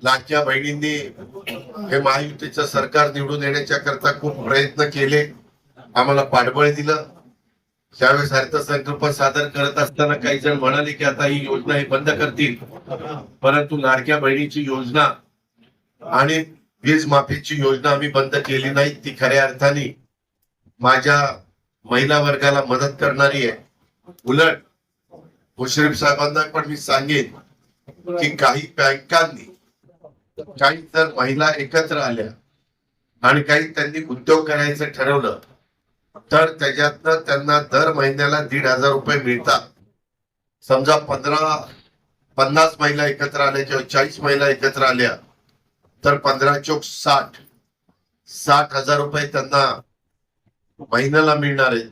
लाडक्या बहिणींनी हे महायुतीचं सरकार निवडून येण्याच्या करता खूप प्रयत्न केले, आम्हाला पाठबळ दिलं. त्यावेळेस अर्थसंकल्प सादर करत असताना काही जण म्हणाले की आता ही योजना ही बंद करतील, परंतु लाडक्या बहिणीची योजना आणि वीज माफीची योजना आम्ही बंद केली नाही. ती खऱ्या अर्थाने माझ्या महिला वर्गाला मदत करणारी आहे. उलट मुश्रीफ साहेबांना पण मी सांगेन की काही बँकांनी काही जर महिला एकत्र आल्या आणि काही त्यांनी उद्योग करायचं ठरवलं तर त्याच्यातनं त्यांना दर महिन्याला 1,500 रुपये मिळतात. समजा 50 महिला एकत्र आल्या किंवा 40 महिला एकत्र आल्या तर 15 चोक 60,000 रुपये त्यांना महिन्याला मिळणार आहेत.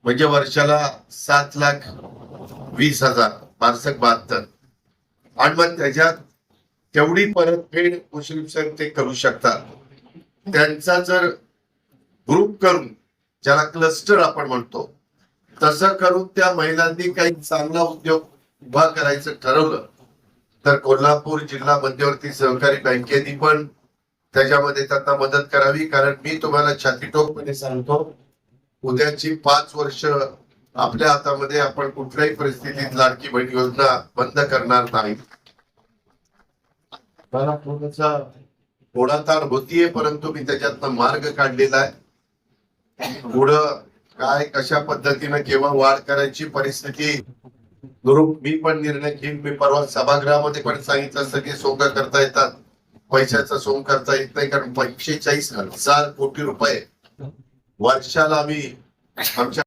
म्हणजे वर्षाला 7,20,000 वार्षिक 72. आणि मग त्याच्यात तेवढी परतफेड मुश्रीफ साहेब ते करू शकतात. त्यांचा जर ग्रुप करून, ज्याला क्लस्टर आपण म्हणतो, तसं करून त्या महिलांनी काही चांगला उद्योग उभा करायचं ठरवलं तर कोल्हापूर जिल्हा मध्यवर्ती सहकारी बँकेने पण त्याच्यामध्ये त्यांना मदत करावी. कारण मी तुम्हाला छातीटोकपणे सांगतो, उद्याची 5 वर्ष आपल्या हातामध्ये, आपण कुठल्याही परिस्थितीत लाडकी बहीण योजना बंद करणार नाही. मला थोडासा ओढाताण होतीये, परंतु मी त्याच्यातनं मार्ग काढलेला आहे. पुढं काय कशा पद्धतीनं केव्हा वाढ करायची परिस्थिती ग्रुप मी पण निर्णय घेईन. मी परवा सभागृहामध्ये पण सांगितलं असतं की सोंग करता येतात, पैशाचा सोंग करता येत नाही. कारण 45,000 कोटी रुपये वर्षाला आम्ही आमच्या